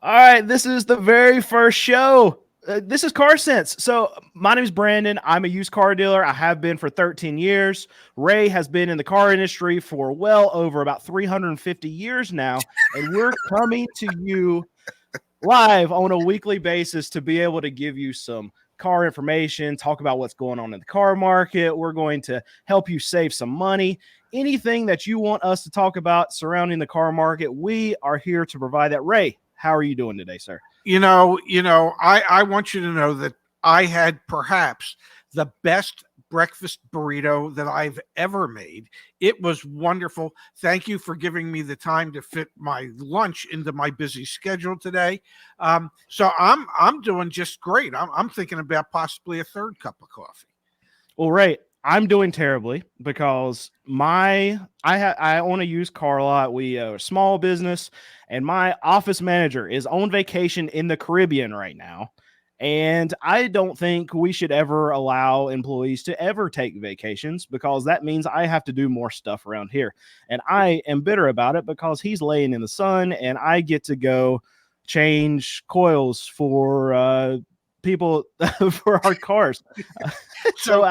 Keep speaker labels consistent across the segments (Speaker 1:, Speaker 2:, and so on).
Speaker 1: All right, this is the very first show. This is Car Sense. So, my name is Brandon. I'm a used car dealer. I have been for 13 years. Ray has been in the car industry for well over about 350 years now. And we're coming to you live on a weekly basis to be able to give you some car information, talk about what's going on in the car market. We're going to help you save some money. Anything that you want us to talk about surrounding the car market, we are here to provide that. Ray, how are you doing today, sir?
Speaker 2: I want you to know that I had perhaps the best breakfast burrito that I've ever made. It was wonderful. Thank you for giving me the time to fit my lunch into my busy schedule today. So I'm doing just great. I'm thinking about possibly a third cup of coffee.
Speaker 1: Well, Ray, I'm doing terribly because I own a used car lot. We are a small business, and my office manager is on vacation in the Caribbean right now. And I don't think we should ever allow employees to ever take vacations because that means I have to do more stuff around here. And I am bitter about it because he's laying in the sun and I get to go change coils for people for our cars. So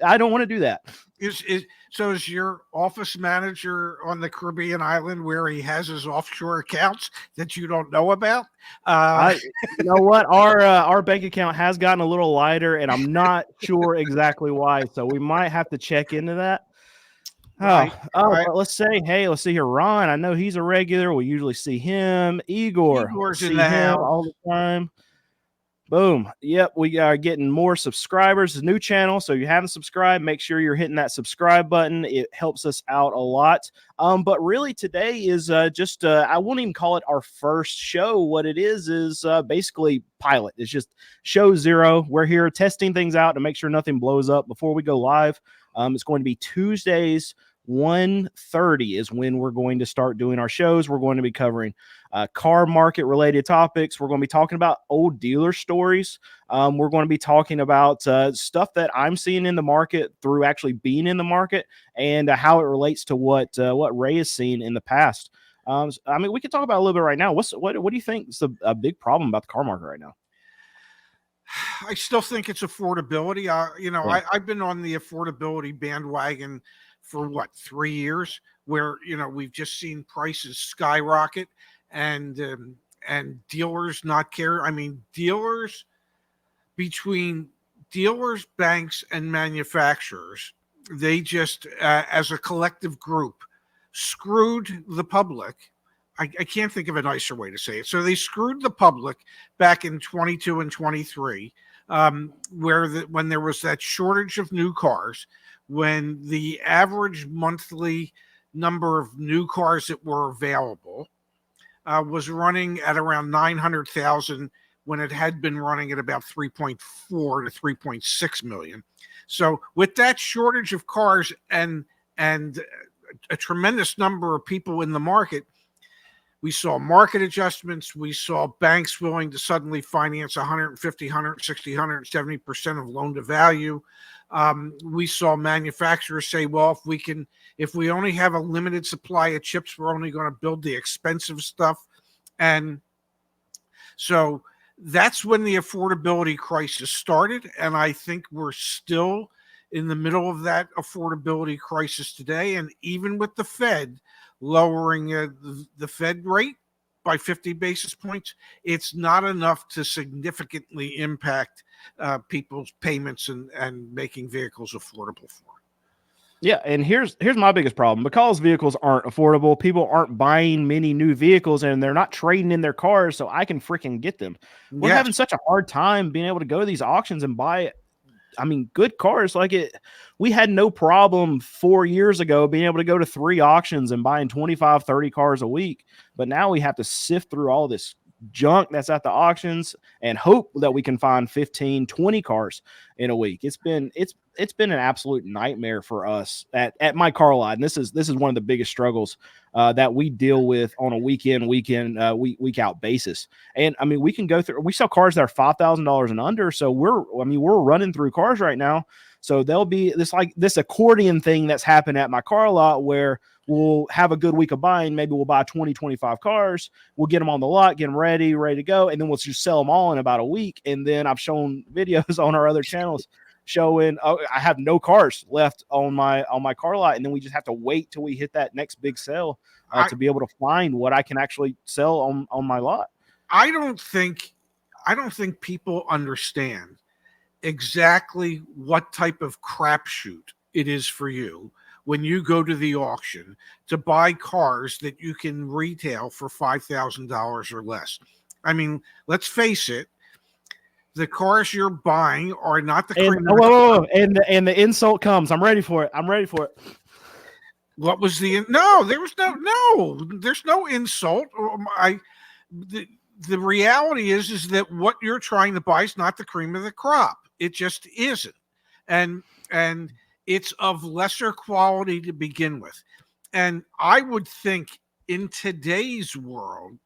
Speaker 1: I don't want to do that.
Speaker 2: Is your office manager on the Caribbean island where he has his offshore accounts that you don't know about?
Speaker 1: You know what? Our bank account has gotten a little lighter, and I'm not sure exactly why. So we might have to check into that.
Speaker 2: Right.
Speaker 1: Let's see here. Ron, I know he's a regular. We usually see him.
Speaker 2: Igor's
Speaker 1: see
Speaker 2: in the
Speaker 1: him
Speaker 2: house
Speaker 1: all the time. Boom. Yep. We are getting more subscribers. It's a new channel. So if you haven't subscribed, make sure you're hitting that subscribe button. It helps us out a lot. But really today is I won't even call it our first show. What it is basically pilot. It's just show 0. We're here testing things out to make sure nothing blows up before we go live. It's going to be Tuesdays. 1:30 is when we're going to start doing our shows. We're going to be covering car market related topics. We're going to be talking about old dealer stories. We're going to be talking about stuff that I'm seeing in the market through actually being in the market and how it relates to what Ray has seen in the past. We could talk about it a little bit right now. What do you think is a big problem about the car market right now?
Speaker 2: I still think it's affordability. I've been on the affordability bandwagon for 3 years, where we've just seen prices skyrocket and dealers not care. I mean, between dealers, banks, and manufacturers, they just as a collective group screwed the public. I can't think of a nicer way to say it. So they screwed the public back in 22 and 23, when there was that shortage of new cars, when the average monthly number of new cars that were available was running at around 900,000 when it had been running at about 3.4 to 3.6 million. So with that shortage of cars and a tremendous number of people in the market, we saw market adjustments. We saw banks willing to suddenly finance 150, 160, 170% of loan to value. We saw manufacturers say, well, if we only have a limited supply of chips, we're only going to build the expensive stuff. And so that's when the affordability crisis started. And I think we're still in the middle of that affordability crisis today. And even with the Fed lowering the Fed rate by 50 basis points, it's not enough to significantly impact people's payments and making vehicles affordable for them.
Speaker 1: Yeah, and here's my biggest problem. Because vehicles aren't affordable, people aren't buying many new vehicles and they're not trading in their cars so I can freaking get them. We're having such a hard time being able to go to these auctions and buy good cars. We had no problem 4 years ago being able to go to 3 auctions and buying 25, 30 cars a week. But now we have to sift through all this junk that's at the auctions and hope that we can find 15, 20 cars in a week. It's been an absolute nightmare for us at my car lot. And this is one of the biggest struggles that we deal with on a week out basis. And we can go through, we sell cars that are $5,000 and under. So we're running through cars right now So there'll be this accordion thing that's happened at my car lot where we'll have a good week of buying. Maybe we'll buy 20, 25 cars. We'll get them on the lot, get them ready to go. And then we'll just sell them all in about a week. And then I've shown videos on our other channels showing I have no cars left on my car lot. And then we just have to wait till we hit that next big sale to be able to find what I can actually sell on my lot.
Speaker 2: I don't think people understand exactly what type of crapshoot it is for you when you go to the auction to buy cars that you can retail for $5,000 or less. I mean, let's face it, the cars you're buying are not the cream.
Speaker 1: And the insult comes. I'm ready for it.
Speaker 2: What was there's no insult. The reality is that what you're trying to buy is not the cream of the crop. It just isn't. And it's of lesser quality to begin with. And I would think in today's world,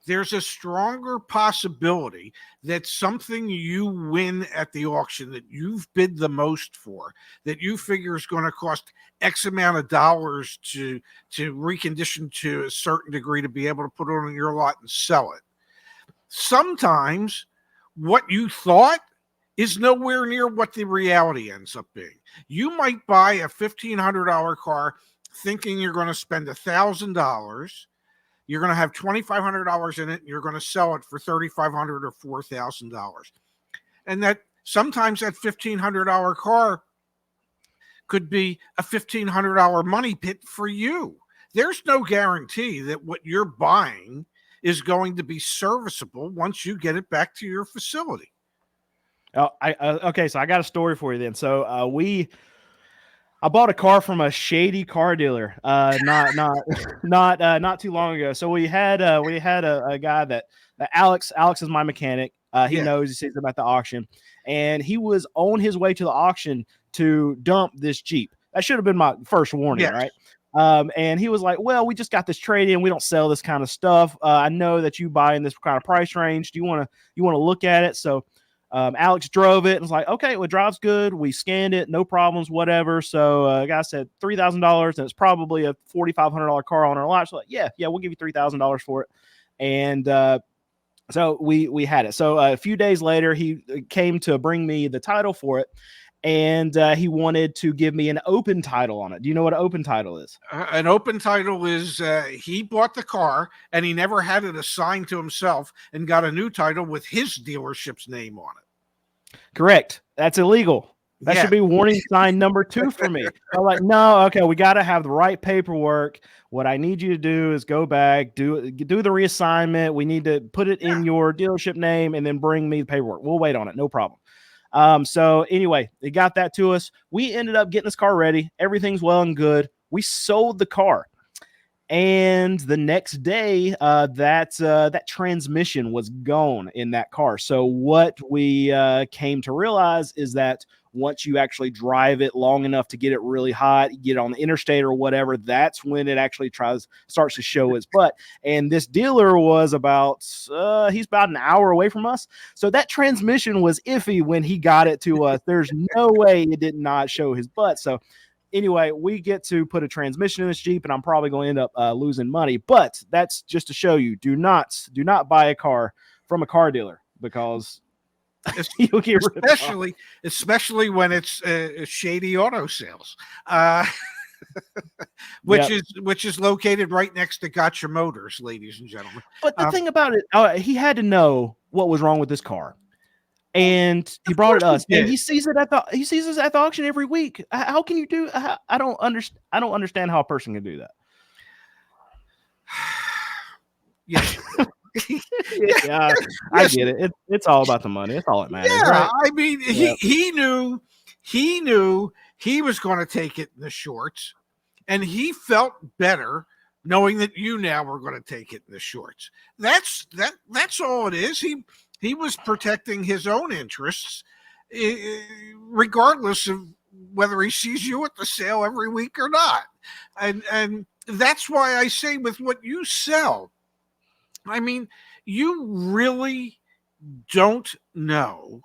Speaker 2: there's a stronger possibility that something you win at the auction that you've bid the most for, that you figure is going to cost X amount of dollars to recondition to a certain degree to be able to put it on your lot and sell it. Sometimes what you thought is nowhere near what the reality ends up being. You might buy a $1,500 car thinking you're going to spend $1,000. You're going to have $2,500 in it, and you're going to sell it for $3,500 or $4,000. And that sometimes that $1,500 car could be a $1,500 money pit for you. There's no guarantee that what you're buying is going to be serviceable once you get it back to your facility.
Speaker 1: Okay, so I got a story for you then. So I bought a car from a shady car dealer not too long ago. So we had a guy that Alex is my mechanic. He knows, he sees him at the auction, and he was on his way to the auction to dump this Jeep. That should have been my first warning, right? And he was like, well, we just got this trade in. We don't sell this kind of stuff. I know that you buy in this kind of price range. Do you want to look at it? So Alex drove it and was like, okay, well, it drives good. We scanned it, no problems, whatever. So the guy said $3,000, and it's probably a $4,500 car on our lot. So like, yeah, we'll give you $3,000 for it. And so we had it. So a few days later, he came to bring me the title for it. And he wanted to give me an open title on it. Do you know what an open title is?
Speaker 2: An open title is he bought the car and he never had it assigned to himself and got a new title with his dealership's name on it.
Speaker 1: Correct. That's illegal. That should be warning sign number 2 for me. I'm like, no, okay, we got to have the right paperwork. What I need you to do is go back, do the reassignment. We need to put it in your dealership name and then bring me the paperwork. We'll wait on it. No problem. So anyway, they got that to us. We ended up getting this car ready. Everything's well and good. We sold the car. And the next day, that transmission was gone in that car. So what we came to realize is that once you actually drive it long enough to get it really hot, you get it on the interstate or whatever, that's when it actually starts to show its butt. And this dealer was he's about an hour away from us. So that transmission was iffy when he got it to us. There's no way it did not show his butt. So anyway, we get to put a transmission in this Jeep, and I'm probably going to end up losing money. But that's just to show you, do not buy a car from a car dealer, because you'll get
Speaker 2: especially when it's shady auto sales, which is located right next to Gotcha Motors, ladies and gentlemen.
Speaker 1: But the thing about it, he had to know what was wrong with this car. And he brought it to us, and he sees us at the auction every week. How can you do? I don't understand how a person can do that. I get it. It's all about the money. It's all that matters. Right?
Speaker 2: I mean, he knew he was going to take it in the shorts, and he felt better knowing that you now were going to take it in the shorts. That's all it is. He was protecting his own interests, regardless of whether he sees you at the sale every week or not. And that's why I say with what you sell, I mean, you really don't know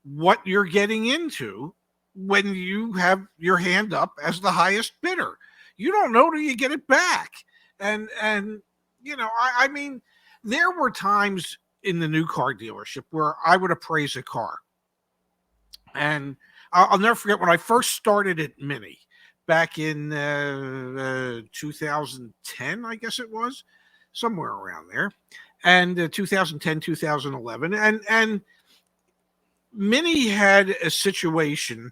Speaker 2: what you're getting into when you have your hand up as the highest bidder. You don't know till you get it back. And I mean, there were times in the new car dealership where I would appraise a car. And I'll never forget when I first started at Mini back in 2010, I guess it was, somewhere around there, and 2010, 2011. And Mini had a situation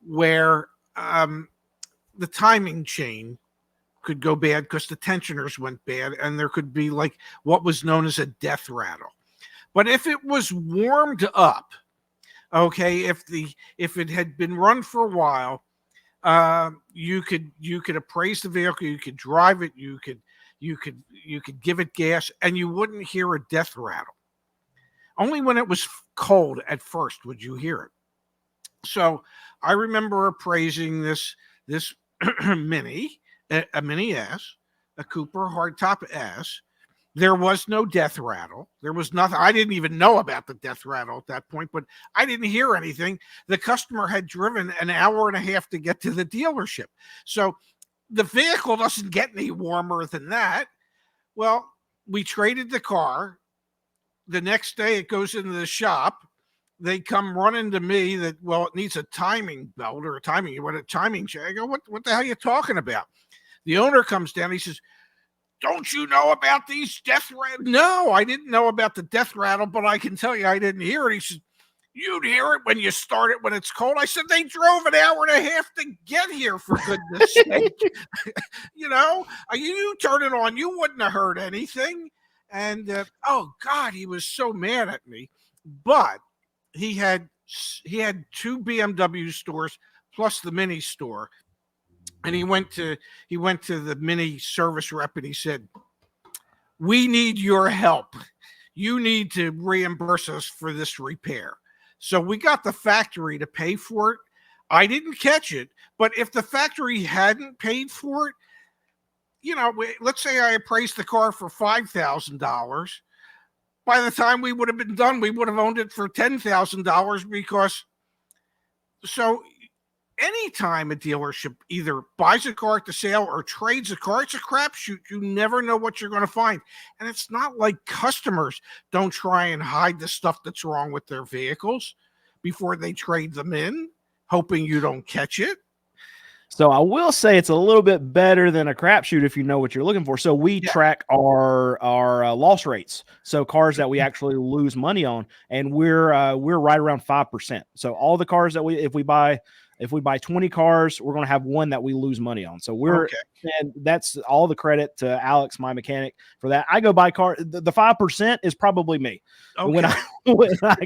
Speaker 2: where the timing chain could go bad because the tensioners went bad, and there could be like what was known as a death rattle. But if it was warmed up, okay, if it had been run for a while, you could appraise the vehicle, you could drive it, you could give it gas, and you wouldn't hear a death rattle. Only when it was cold at first would you hear it. So I remember appraising this Mini, a Mini S, a Cooper hardtop S. There was no death rattle. There was nothing. I didn't even know about the death rattle at that point, but I didn't hear anything. The customer had driven an hour and a half to get to the dealership. So the vehicle doesn't get any warmer than that. Well, we traded the car. The next day it goes into the shop. They come running to me that, well, it needs a timing belt or a timing check. I go, what the hell are you talking about? The owner comes down. He says, don't you know about these death rattles? No, I didn't know about the death rattle, but I can tell you I didn't hear it. He says, you'd hear it when you start it when it's cold. I said, they drove an hour and a half to get here, for goodness sake. You turn it on, you wouldn't have heard anything. And, oh, God, he was so mad at me. But he had 2 BMW stores plus the Mini store. And he went to the Mini service rep and he said, we need your help. You need to reimburse us for this repair. So we got the factory to pay for it. I didn't catch it, but if the factory hadn't paid for it, let's say I appraised the car for $5,000. By the time we would have been done, we would have owned it for $10,000 because anytime a dealership either buys a car at the sale or trades a car, it's a crapshoot. You never know what you're going to find. And it's not like customers don't try and hide the stuff that's wrong with their vehicles before they trade them in, hoping you don't catch it.
Speaker 1: So I will say it's a little bit better than a crapshoot if you know what you're looking for. So we track our loss rates. So cars that we actually lose money on, and we're right around 5%. So all the cars that if we buy 20 cars, we're going to have one that we lose money on. So and that's all the credit to Alex, my mechanic, for that. I go buy car. The 5% is probably me when I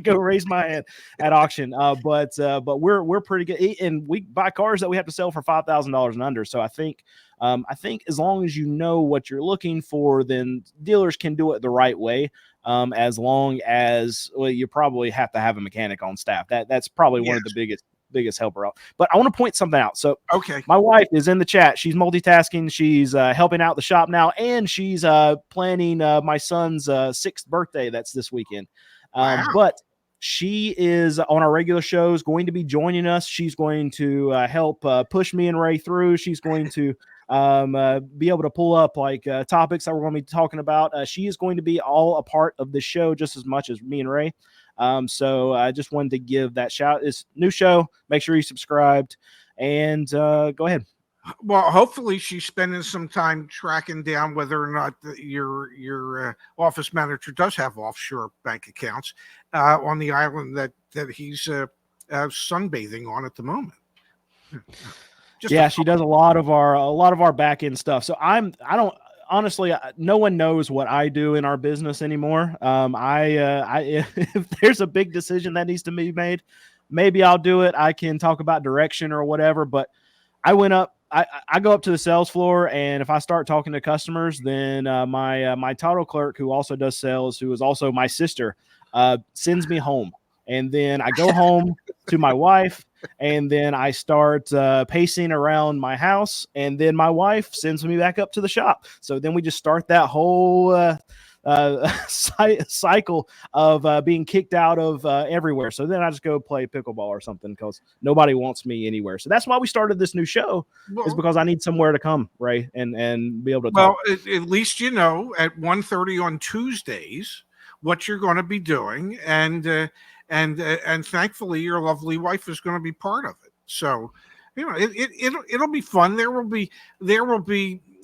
Speaker 1: go raise my hand at auction. But we're pretty good, and we buy cars that we have to sell for $5,000 and under. So I think as long as you know what you're looking for, then dealers can do it the right way. As long as you probably have to have a mechanic on staff. That's probably one of the biggest helper out. But I want to point something out. So my wife is in the chat. She's multitasking. She's helping out the shop now, and she's planning my son's 6th birthday. That's this weekend. But she is on our regular shows going to be joining us. She's going to help push me and Ray through. She's going to be able to pull up like topics that we're going to be talking about. She is going to be all a part of the show just as much as me and Ray. So I just wanted to give that shout. It's new show. Make sure you subscribed and go ahead.
Speaker 2: Well, hopefully she's spending some time tracking down whether or not your office manager does have offshore bank accounts on the island that he's sunbathing on at the moment.
Speaker 1: She does a lot of our back end stuff. So honestly, no one knows what I do in our business anymore. If there's a big decision that needs to be made, maybe I'll do it. I can talk about direction or whatever, but I go up to the sales floor, and if I start talking to customers, then my title clerk, who also does sales, who is also my sister, sends me home. And then I go home to my wife, and then I start pacing around my house, and then my wife sends me back up to the shop. So then we just start that whole cycle of being kicked out of everywhere. So then I just go play pickleball or something because nobody wants me anywhere. So that's why we started this new show, is because I need somewhere to come, Ray, and be able to talk.
Speaker 2: Well, at least you know at 1:30 on Tuesdays what you're going to be doing, and thankfully your lovely wife is going to be part of it. So, you know, it'll be fun. There will be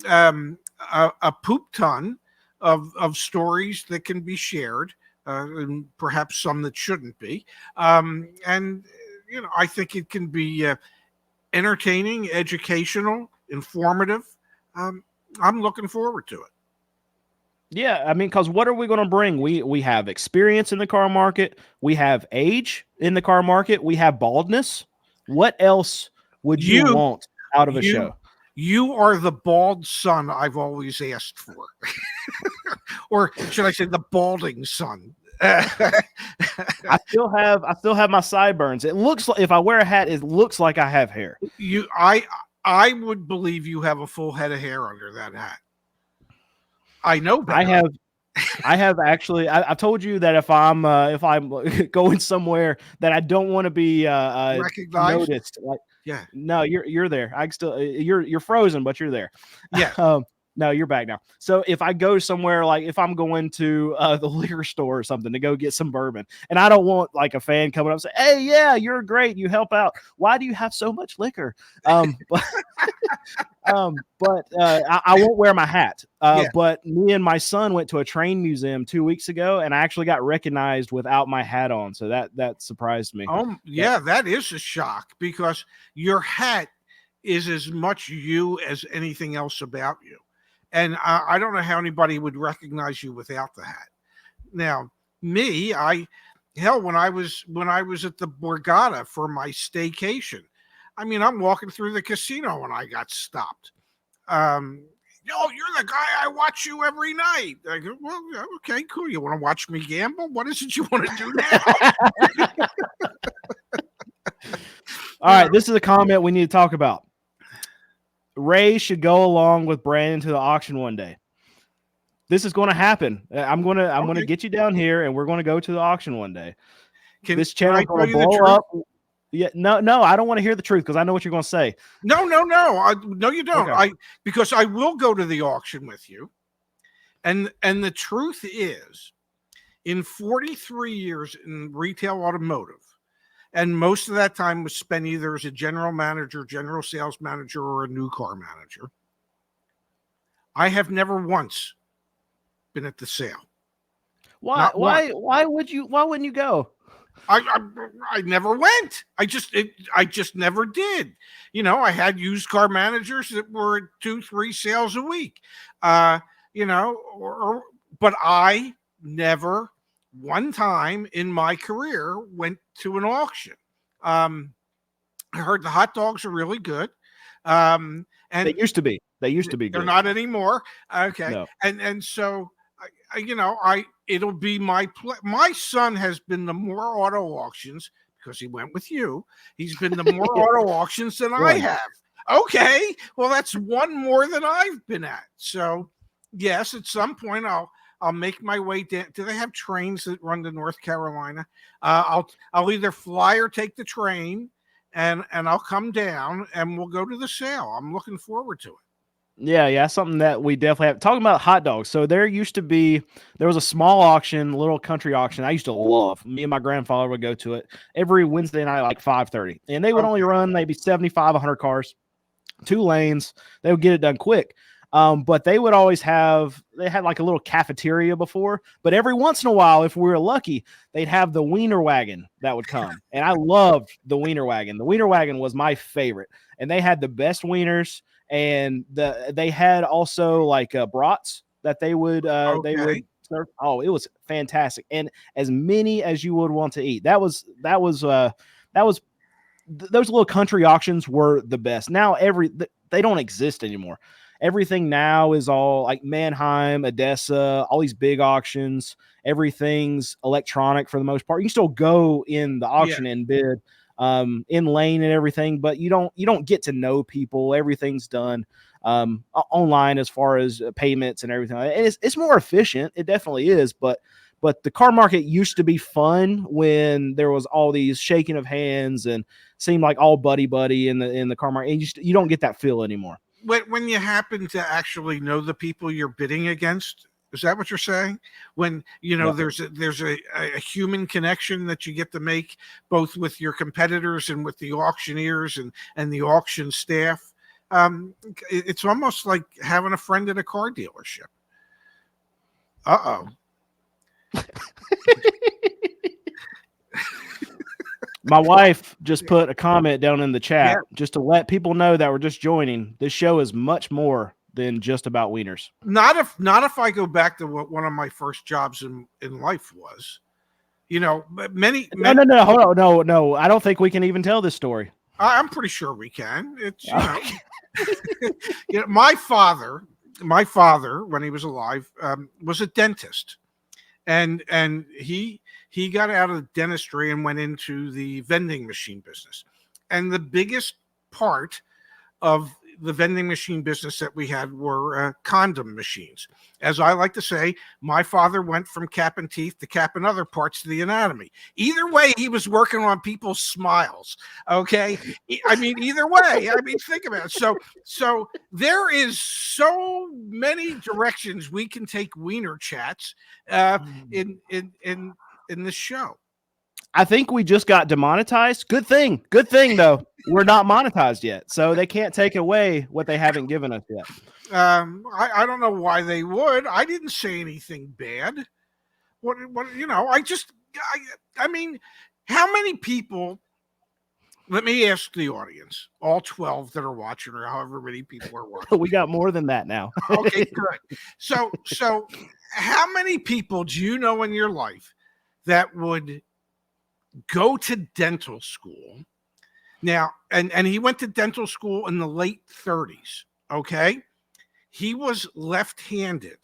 Speaker 2: a poop ton of stories that can be shared, and perhaps some that shouldn't be. And you know, I think it can be entertaining, educational, informative. I'm looking forward to it.
Speaker 1: Yeah, I mean, because what are we going to bring? We have experience in the car market. We have age in the car market. We have baldness. What else would you want out of a show?
Speaker 2: You are the bald son I've always asked for. Or should I say the balding son?
Speaker 1: I still have my sideburns. It looks like, if I wear a hat, it looks like I have hair.
Speaker 2: I would believe you have a full head of hair under that hat. I know better.
Speaker 1: I have actually. I've told you that if I'm going somewhere that I don't want to be
Speaker 2: recognized,
Speaker 1: noticed, like,
Speaker 2: yeah,
Speaker 1: no, you're there. I still you're frozen, but you're there.
Speaker 2: Yeah.
Speaker 1: No, you're back now. So if I go somewhere, like if I'm going to the liquor store or something to go get some bourbon, and I don't want like a fan coming up and say, "Hey, yeah, you're great, you help out. Why do you have so much liquor?" But I won't wear my hat. But me and my son went to a train museum 2 weeks ago, and I actually got recognized without my hat on. So that surprised me.
Speaker 2: Yeah, that is a shock, because your hat is as much you as anything else about you. And I don't know how anybody would recognize you without the hat. Now, me, when I was at the Borgata for my staycation, I mean, I'm walking through the casino and I got stopped. Yo, you're the guy, I watch you every night. I go, well, okay, cool. You want to watch me gamble? What is it you want to do now?
Speaker 1: All right, this is a comment we need to talk about. Ray should go along with Brandon to the auction one day. This is going to happen. I'm going to get you down here, and we're going to go to the auction one day. This channel going to blow up. Yeah, no, I don't want to hear the truth, because I know what you're going to say.
Speaker 2: No, you don't. Okay. Because I will go to the auction with you, and the truth is, in 43 years in retail automotive, and most of that time was spent either as a general manager, general sales manager, or a new car manager, I have never once been at the sale.
Speaker 1: Why wouldn't you go?
Speaker 2: I never went. I just never did. You know, I had used car managers that were at 2-3 sales a week. You know, but I never one time in my career went to an auction. I heard the hot dogs are really good. And
Speaker 1: they used to be. Good.
Speaker 2: They're not anymore. Okay.
Speaker 1: No.
Speaker 2: And so it'll be my son has been to more auto auctions, because he went with you. He's been to more auto auctions than I have. Okay. Well, that's one more than I've been at. So yes, at some point I'll make my way down. Do they have trains that run to North Carolina? I'll either fly or take the train, and I'll come down and we'll go to the sale. I'm looking forward to it.
Speaker 1: Yeah, something that we definitely have. Talking about hot dogs. So there was a small auction, little country auction I used to love. Me and my grandfather would go to it every Wednesday night, like 5:30. And they would only run maybe 75, 100 cars, 2 lanes. They would get it done quick. But they would always had like a little cafeteria before, but every once in a while, if we were lucky, they'd have the wiener wagon that would come. And I loved the wiener wagon. The wiener wagon was my favorite, and they had the best wieners, and they had also like brats that they would serve. Oh, it was fantastic. And as many as you would want to eat. Those little country auctions were the best. Now they don't exist anymore. Everything now is all like Mannheim, Odessa, all these big auctions. Everything's electronic for the most part. You can still go in the auction and bid in lane and everything, but you don't get to know people. Everything's done online as far as payments and everything. And it's more efficient. It definitely is, but the car market used to be fun when there was all these shaking of hands and seemed like all buddy in the car market. You don't get that feel anymore.
Speaker 2: When you happen to actually know the people you're bidding against, is that what you're saying? When there's a human connection that you get to make both with your competitors and with the auctioneers and the auction staff. It's almost like having a friend at a car dealership. Uh-oh.
Speaker 1: My wife just put a comment down in the chat just to let people know that we're just joining. This show is much more than just about wieners.
Speaker 2: Not if I go back to what one of my first jobs in life was. Many
Speaker 1: No, hold on, no. I don't think we can even tell this story.
Speaker 2: I'm pretty sure we can. It's my father, when he was alive, was a dentist, and he got out of dentistry and went into the vending machine business. And the biggest part of the vending machine business that we had were condom machines. As I like to say, my father went from capping teeth to capping other parts of the anatomy. Either way, he was working on people's smiles. Okay. I mean, either way, think about it. So there is so many directions we can take wiener chats in this show.
Speaker 1: I think we just got demonetized. Good thing though. We're not monetized yet, so they can't take away what they haven't given us yet.
Speaker 2: I don't know why they would. I didn't say anything bad. I mean, how many people? Let me ask the audience, all 12 that are watching, or however many people are watching.
Speaker 1: We got more than that now.
Speaker 2: Okay, good. So how many people do you know in your life that would go to dental school now? And he went to dental school in the late 30s. Okay. He was left-handed.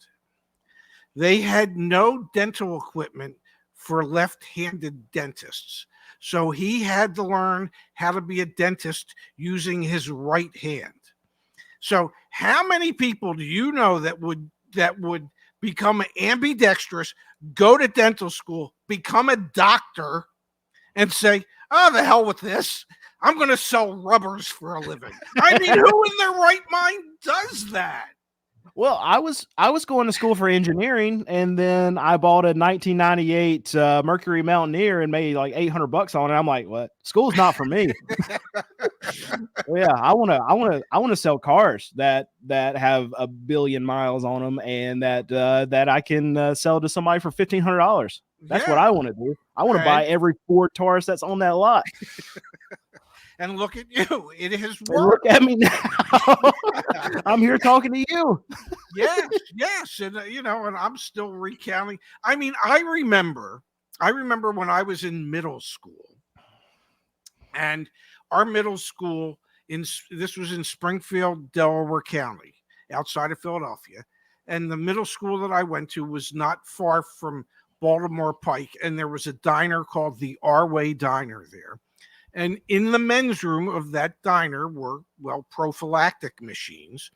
Speaker 2: They had no dental equipment for left-handed dentists. So he had to learn how to be a dentist using his right hand. So how many people do you know that would become ambidextrous, go to dental school, become a doctor, and say, oh, the hell with this. I'm going to sell rubbers for a living. I mean, who in their right mind does that?
Speaker 1: Well, I was going to school for engineering, and then I bought a 1998 Mercury Mountaineer and made like $800 on it. I'm like, what? School's not for me. Yeah, I want to sell cars that have 1 billion miles on them, and that I can sell to somebody for $1,500. That's what I want to do. I want to buy every Ford Taurus that's on that lot.
Speaker 2: And look at you. It has worked.
Speaker 1: Look at me now. I'm here talking to you.
Speaker 2: Yes. And, and I'm still recounting. I mean, I remember when I was in middle school, and our middle school, this was in Springfield, Delaware County, outside of Philadelphia. And the middle school that I went to was not far from Baltimore Pike. And there was a diner called the Our Way Diner there. And in the men's room of that diner were, prophylactic machines,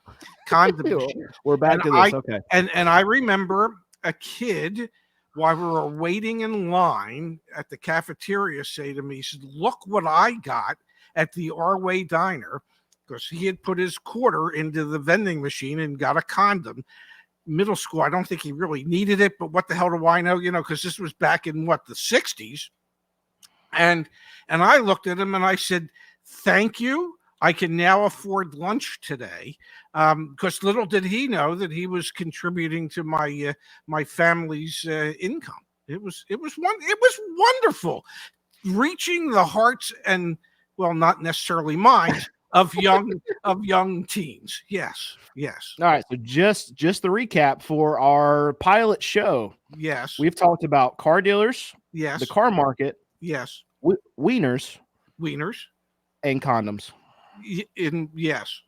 Speaker 2: condom machines.
Speaker 1: We're back to this. Okay.
Speaker 2: And I remember a kid, while we were waiting in line at the cafeteria, say to me, he said, look what I got at the Our Way Diner, because he had put his quarter into the vending machine and got a condom. Middle school, I don't think he really needed it, but what the hell do I know? Because this was back in the 60s. And I looked at him and I said, thank you. I can now afford lunch today. Because little did he know that he was contributing to my family's income. It was wonderful, reaching the hearts and, not necessarily minds of young teens. Yes.
Speaker 1: All right. So just the recap for our pilot show.
Speaker 2: Yes.
Speaker 1: We've talked about car dealers.
Speaker 2: Yes.
Speaker 1: The car market.
Speaker 2: Yes.
Speaker 1: Wieners. And condoms.
Speaker 2: Yes.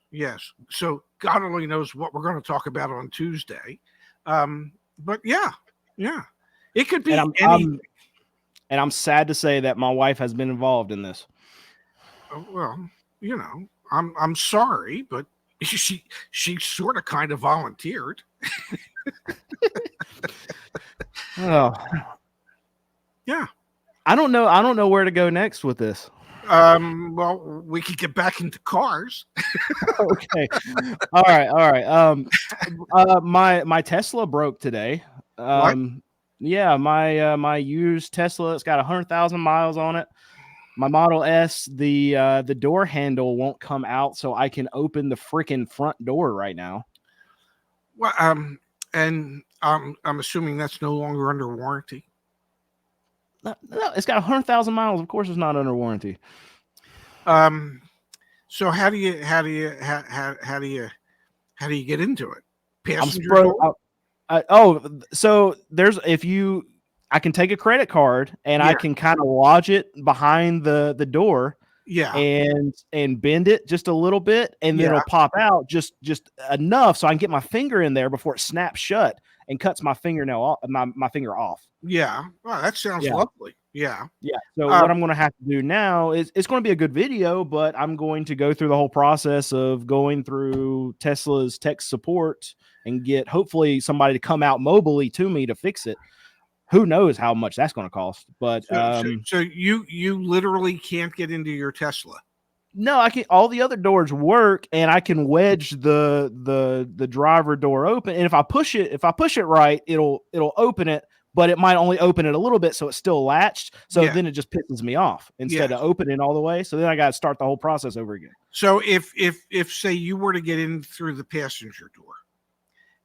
Speaker 2: So God only knows what we're going to talk about on Tuesday. But yeah. It could be anything.
Speaker 1: And I'm sad to say that my wife has been involved in this.
Speaker 2: Well, I'm sorry, but She sort of kind of volunteered.
Speaker 1: Oh,
Speaker 2: Yeah.
Speaker 1: I don't know where to go next with this.
Speaker 2: Well, we could get back into cars.
Speaker 1: Okay. All right. My Tesla broke today.
Speaker 2: What?
Speaker 1: Yeah, my used Tesla, it's got 100,000 miles on it. My Model S, the door handle won't come out, so I can open the freaking front door right now.
Speaker 2: Well, and I'm assuming that's no longer under warranty.
Speaker 1: No, it's got 100,000 miles. Of course, it's not under warranty.
Speaker 2: So how do you get into it? Passenger
Speaker 1: I'm
Speaker 2: door?
Speaker 1: so there's I can take a credit card and I
Speaker 2: Yeah.
Speaker 1: can kind of lodge it behind the door
Speaker 2: Yeah.
Speaker 1: and bend it just a little bit, and then
Speaker 2: Yeah.
Speaker 1: it'll pop out just enough so I can get my finger in there before it snaps shut and cuts my fingernail off, my finger off.
Speaker 2: Yeah. Well, that sounds
Speaker 1: Yeah.
Speaker 2: lovely. Yeah.
Speaker 1: Yeah. So what I'm going to have to do now is it's going to be a good video, but I'm going to go through the whole process of going through Tesla's tech support and get hopefully somebody to come out mobily to me to fix it. Who knows how much that's going to cost? But
Speaker 2: So you literally can't get into your Tesla.
Speaker 1: no, I can. All the other doors work, and I can wedge the driver door open. And if I push it right, it'll open it, but it might only open it a little bit, so it's still latched. So
Speaker 2: Yeah.
Speaker 1: then it just pisses me off instead
Speaker 2: Yes.
Speaker 1: of opening all the way. So then I got to start the whole process over again.
Speaker 2: So if say you were to get in through the passenger door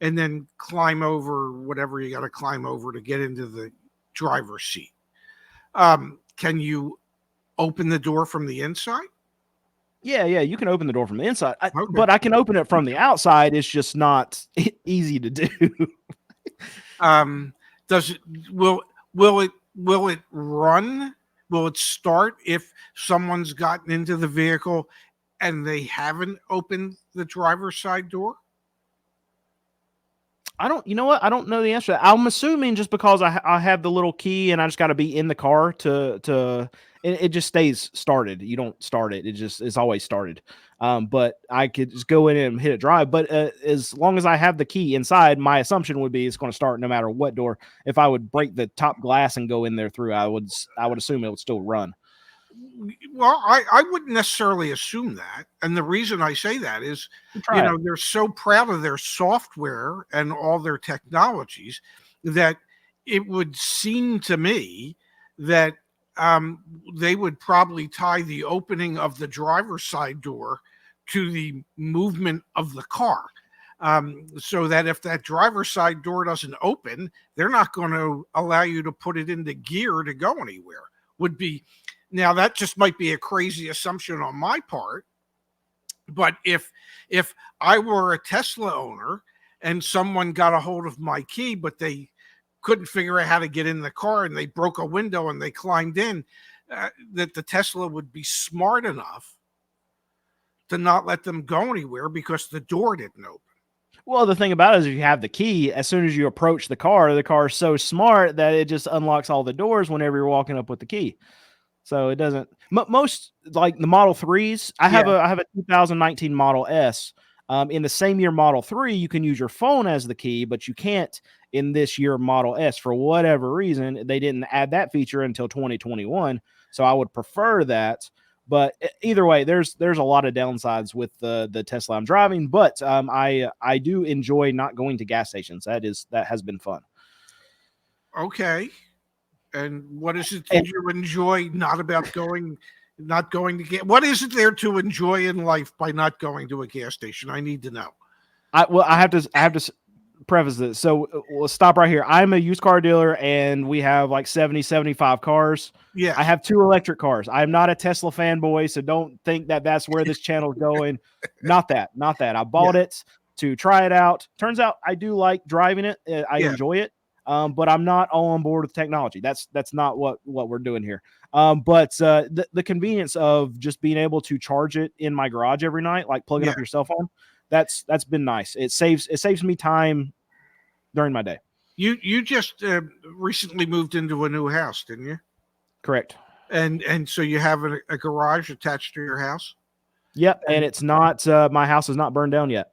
Speaker 2: and then climb over whatever you got to climb over to get into the driver's seat, can you open the door from the inside?
Speaker 1: Yeah, you can open the door from the inside,
Speaker 2: Okay.
Speaker 1: but I can open it from the outside. It's just not easy to do.
Speaker 2: Does it will it run? Will it start if someone's gotten into the vehicle and they haven't opened the driver's side door?
Speaker 1: You know what? I don't know the answer to that. I'm assuming just because I have the little key and I just got to be in the car it just stays started. You don't start it. It's always started. But I could just go in and hit it drive. But as long as I have the key inside, my assumption would be it's going to start no matter what door. If I would break the top glass and go in there through, I would assume it would still run.
Speaker 2: Well, I wouldn't necessarily assume that. And the reason I say that is, they're so proud of their software and all their technologies that it would seem to me that they would probably tie the opening of the driver's side door to the movement of the car. So that if that driver's side door doesn't open, they're not going to allow you to put it into gear to go anywhere. Now that just might be a crazy assumption on my part, but if I were a Tesla owner and someone got a hold of my key, but they couldn't figure out how to get in the car and they broke a window and they climbed in, that the Tesla would be smart enough to not let them go anywhere because the door didn't open.
Speaker 1: Well, the thing about it is if you have the key, as soon as you approach the car is so smart that it just unlocks all the doors whenever you're walking up with the key. So it doesn't. Most like the Model 3s. I have a 2019 Model S. In the same year Model 3, you can use your phone as the key, but you can't in this year Model S for whatever reason. They didn't add that feature until 2021. So I would prefer that. But either way, there's a lot of downsides with the Tesla I'm driving. But I do enjoy not going to gas stations. That has been fun.
Speaker 2: Okay. And what is it that you enjoy not going to get? What is it there to enjoy in life by not going to a gas station? I need to know.
Speaker 1: I have to preface this. So we'll stop right here. I'm a used car dealer and we have like 70, 75 cars.
Speaker 2: Yeah.
Speaker 1: I have 2 electric cars. I'm not a Tesla fanboy, so don't think that that's where this channel is going. Not that. I bought it to try it out. Turns out I do like driving it. I enjoy it. But I'm not all on board with technology. That's not what we're doing here. But the convenience of just being able to charge it in my garage every night, like plugging up your cell phone, that's been nice. It saves me time during my day.
Speaker 2: You just recently moved into a new house, didn't you?
Speaker 1: Correct.
Speaker 2: And so you have a garage attached to your house?
Speaker 1: Yep, and it's not my house is not burned down yet.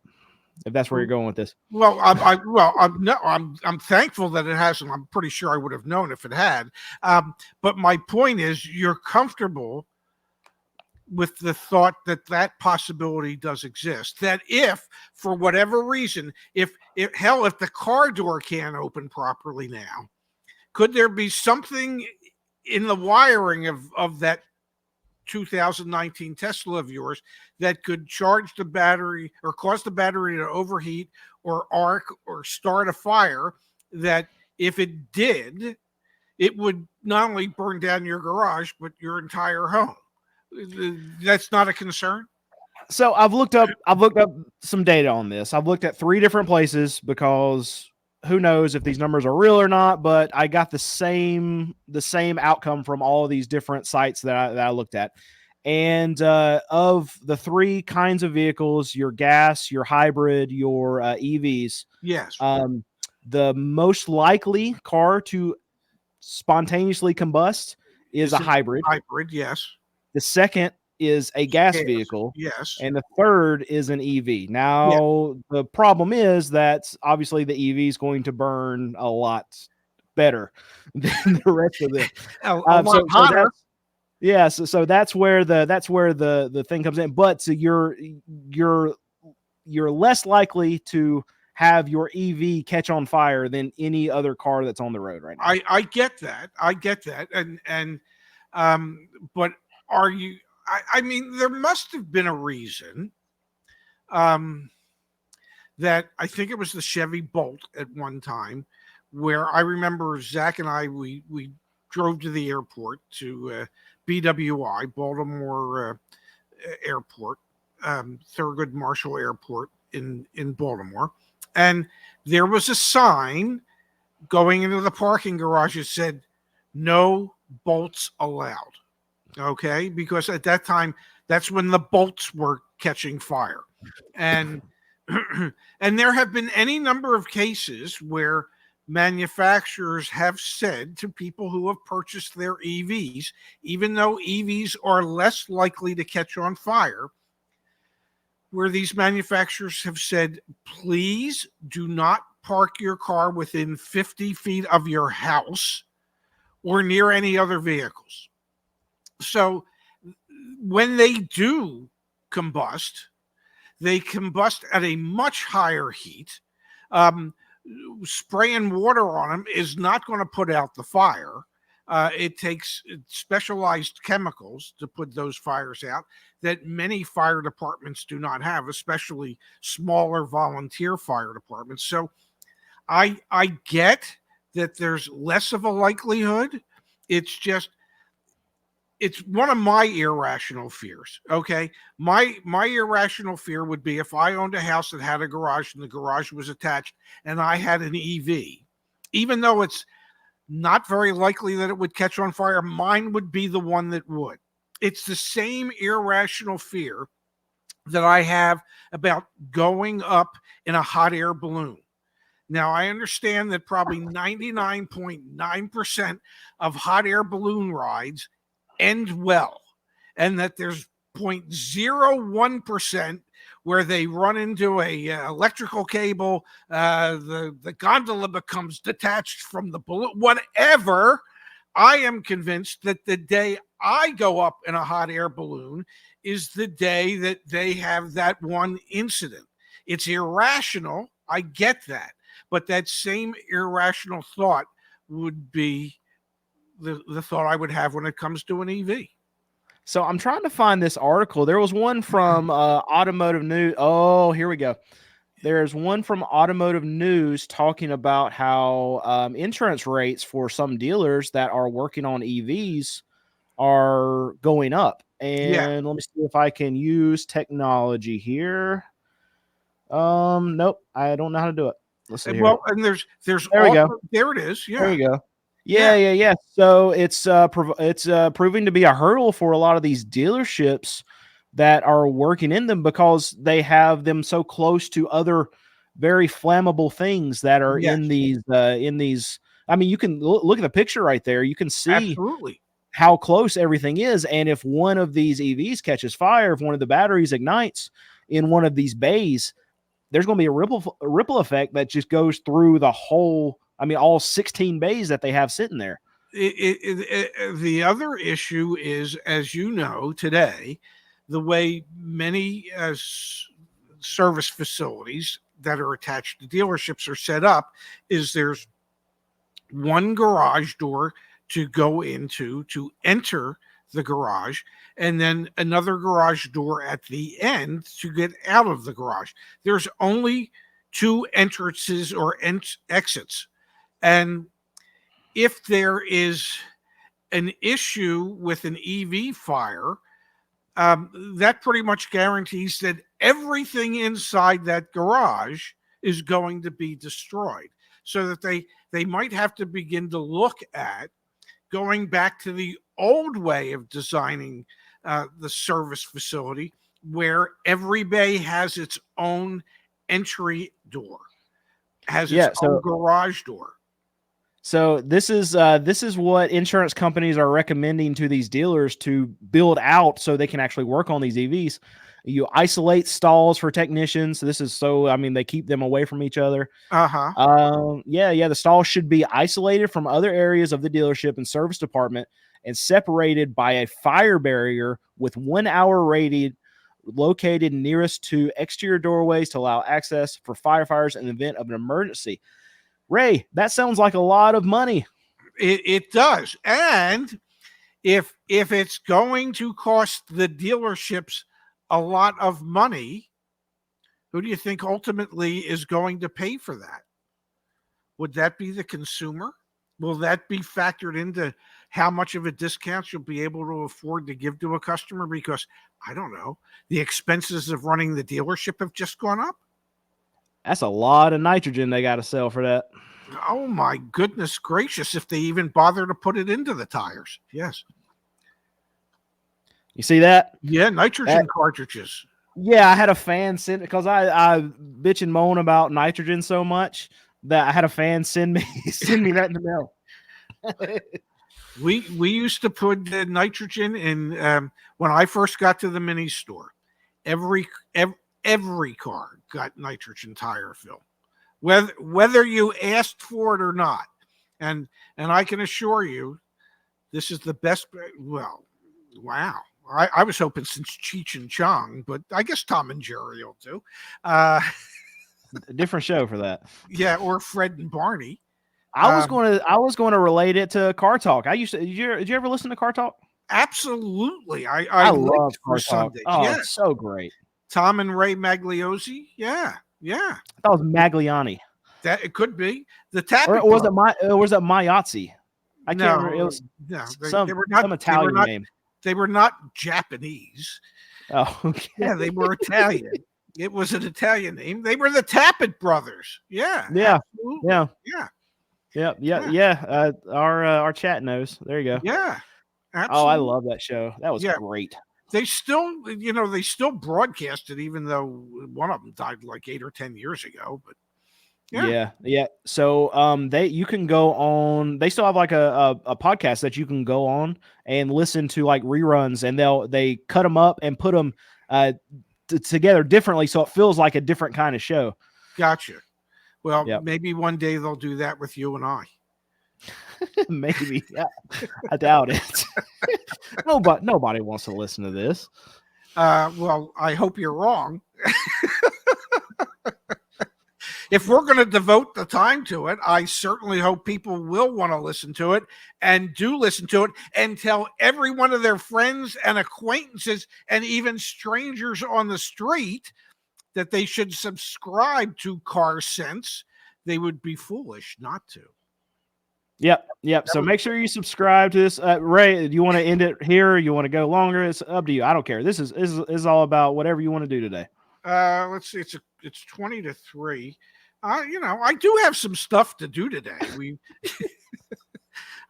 Speaker 1: If that's where you're going with this.
Speaker 2: Well, I'm thankful that it hasn't. I'm pretty sure I would have known if it had. But my point is, you're comfortable with the thought that that possibility does exist. That if, for whatever reason, if the car door can't open properly now, could there be something in the wiring of that 2019 Tesla of yours that could charge the battery or cause the battery to overheat or arc or start a fire, that if it did, it would not only burn down your garage, but your entire home? That's not a concern?
Speaker 1: So I've looked up some data on this. I've looked at 3 different places because who knows if these numbers are real or not, but I got the same outcome from all of these different sites that I looked at. And of the 3 kinds of vehicles, your gas, your hybrid, your EVs,
Speaker 2: Yes.
Speaker 1: the most likely car to spontaneously combust is a hybrid.
Speaker 2: Hybrid, yes.
Speaker 1: The second is a gas vehicle.
Speaker 2: Yes.
Speaker 1: And the third is an EV. Now, the problem is that obviously the EV is going to burn a lot better than the rest of them.
Speaker 2: A lot hotter.
Speaker 1: So that's where the thing comes in. But so you're less likely to have your EV catch on fire than any other car that's on the road right now.
Speaker 2: I get that. And but are you? I mean, there must have been a reason that I think it was the Chevy Bolt at one time, where I remember Zach and I we drove to the airport to BWI, Baltimore Airport, Thurgood Marshall Airport in Baltimore, and there was a sign going into the parking garage that said "No bolts allowed." Okay, because at that time, that's when the bolts were catching fire. And and there have been any number of cases where manufacturers have said to people who have purchased their EVs, even though EVs are less likely to catch on fire, where these manufacturers have said, please do not park your car within 50 feet of your house or near any other vehicles. So when they do combust, they combust at a much higher heat. Spraying water on them is not going to put out the fire. It takes specialized chemicals to put those fires out that many fire departments do not have, especially smaller volunteer fire departments. So I get that there's less of a likelihood. It's one of my irrational fears. Okay. My irrational fear would be if I owned a house that had a garage and the garage was attached and I had an EV, even though it's not very likely that it would catch on fire, mine would be the one that would. It's the same irrational fear that I have about going up in a hot air balloon. Now, I understand that probably 99.9% of hot air balloon rides end well, and that there's 0.01% where they run into a electrical cable, the gondola becomes detached from the balloon, whatever. I am convinced that the day I go up in a hot air balloon is the day that they have that one incident. It's irrational. I get that. But that same irrational thought would be the thought I would have when it comes to an EV.
Speaker 1: So I'm trying to find this article. There was one from Automotive News. Oh, here we go. There's one from Automotive News talking about how insurance rates for some dealers that are working on EVs are going up. And let me see if I can use technology here. Nope, I don't know how to do it. Let's see.
Speaker 2: Well, and there's
Speaker 1: there we go.
Speaker 2: There it is. Yeah.
Speaker 1: There you go. Yeah. So it's proving to be a hurdle for a lot of these dealerships that are working in them because they have them so close to other very flammable things that are in these. I mean, you can look at the picture right there. You can see
Speaker 2: absolutely
Speaker 1: how close everything is. And if one of these EVs catches fire, if one of the batteries ignites in one of these bays, there's going to be a ripple effect that just goes through the whole, all 16 bays that they have sitting there.
Speaker 2: The other issue is, as you know, today, the way many service facilities that are attached to dealerships are set up is there's one garage door to go into to enter the garage, and then another garage door at the end to get out of the garage. There's only two entrances or exits. And if there is an issue with an EV fire, that pretty much guarantees that everything inside that garage is going to be destroyed. So that they might have to begin to look at going back to the old way of designing the service facility, where every bay has its own entry door, has its own garage door.
Speaker 1: So this is what insurance companies are recommending to these dealers to build out so they can actually work on these EVs. You isolate stalls for technicians. This is they keep them away from each other. The stalls should be isolated from other areas of the dealership and service department and separated by a fire barrier with 1 hour radius located nearest to exterior doorways to allow access for firefighters in the event of an emergency. Ray, that sounds like a lot of money.
Speaker 2: It does. And if it's going to cost the dealerships a lot of money, who do you think ultimately is going to pay for that? Would that be the consumer? Will that be factored into how much of a discount you'll be able to afford to give to a customer? Because, I don't know, the expenses of running the dealership have just gone up.
Speaker 1: That's a lot of nitrogen they got to sell for that.
Speaker 2: Oh, my goodness gracious, if they even bother to put it into the tires. Yes.
Speaker 1: You see that?
Speaker 2: Yeah, nitrogen cartridges.
Speaker 1: Yeah, I had a fan send, because I bitch and moan about nitrogen so much that I had a fan send me that in the mail.
Speaker 2: We used to put the nitrogen in when I first got to the mini store. Every car got nitrogen tire fill, whether you asked for it or not. And I can assure you, this is the best. Well, wow. I was hoping since Cheech and Chong, but I guess Tom and Jerry will do.
Speaker 1: A different show for that.
Speaker 2: Yeah, or Fred and Barney.
Speaker 1: I was going to relate it to Car Talk. Did you ever listen to Car Talk?
Speaker 2: Absolutely. I
Speaker 1: love Car Talk.
Speaker 2: Sundays.
Speaker 1: Oh,
Speaker 2: yeah.
Speaker 1: It's so great.
Speaker 2: Tom and Ray Magliozzi. Yeah.
Speaker 1: I thought it was Magliani.
Speaker 2: That it could be the tap.
Speaker 1: Or was it Mayazzi? I can't remember. It was
Speaker 2: they were not,
Speaker 1: some Italian name.
Speaker 2: They were not Japanese.
Speaker 1: Oh, okay.
Speaker 2: Yeah, they were Italian. It was an Italian name. They were the Tappet brothers. Yeah.
Speaker 1: Absolutely. Yeah. Our chat knows. There you go.
Speaker 2: Yeah. Absolutely.
Speaker 1: Oh, I love that show. That was great.
Speaker 2: They still broadcast it, even though one of them died like 8 or 10 years ago. But
Speaker 1: yeah. So you can go on. They still have like a podcast that you can go on and listen to like reruns, and they cut them up and put them together differently, so it feels like a different kind of show.
Speaker 2: Gotcha. Well, maybe one day they'll do that with you and I.
Speaker 1: Maybe. Yeah. I doubt it. Nobody wants to listen to this.
Speaker 2: Well, I hope you're wrong. If we're going to devote the time to it, I certainly hope people will want to listen to it and do listen to it and tell every one of their friends and acquaintances and even strangers on the street that they should subscribe to Car Sense. They would be foolish not to.
Speaker 1: Yep. So make sure you subscribe to this. Ray, do you want to end it here? Or you want to go longer? It's up to you. I don't care. This is all about whatever you want to do today.
Speaker 2: Let's see. It's 20 to 3. I do have some stuff to do today.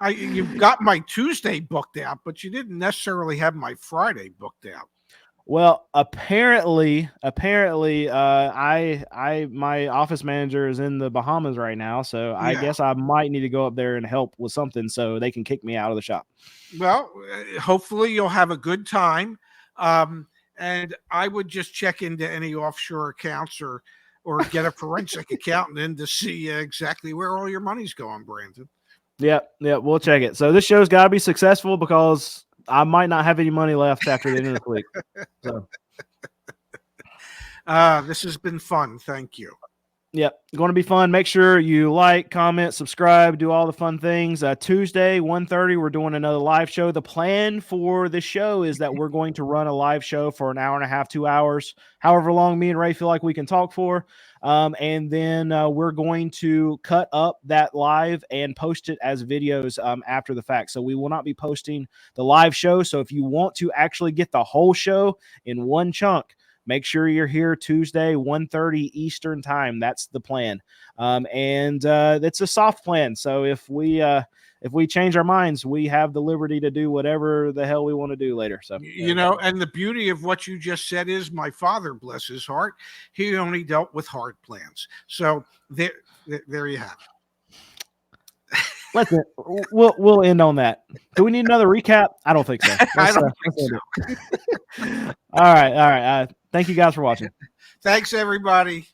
Speaker 2: You've got my Tuesday booked out, but you didn't necessarily have my Friday booked out.
Speaker 1: Well, apparently, my office manager is in the Bahamas right now, so I
Speaker 2: Yeah.
Speaker 1: guess I might need to go up there and help with something so they can kick me out of the shop.
Speaker 2: Well, hopefully you'll have a good time. Um, and I would just check into any offshore accounts or get a forensic accountant in to see exactly where all your money's going, Brandon.
Speaker 1: Yep, we'll check it. So this show's got to be successful because I might not have any money left after the end of the week. So.
Speaker 2: This has been fun. Thank you.
Speaker 1: Yep, going to be fun. Make sure you like, comment, subscribe, do all the fun things. Tuesday, 1:30, we're doing another live show. The plan for the show is that we're going to run a live show for an hour and a half, 2 hours, however long me and Ray feel like we can talk for. And then we're going to cut up that live and post it as videos after the fact. So we will not be posting the live show. So if you want to actually get the whole show in one chunk, make sure you're here Tuesday, 1:30 Eastern time. That's the plan. And it's a soft plan. So if we change our minds, we have the liberty to do whatever the hell we want to do later. So,
Speaker 2: and the beauty of what you just said is my father, bless his heart, he only dealt with hard plans. So there you have
Speaker 1: it. We'll end on that. Do we need another recap? I don't think so.
Speaker 2: I don't think so.
Speaker 1: All right. Thank you guys for watching.
Speaker 2: Thanks, everybody.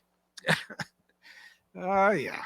Speaker 2: Yeah.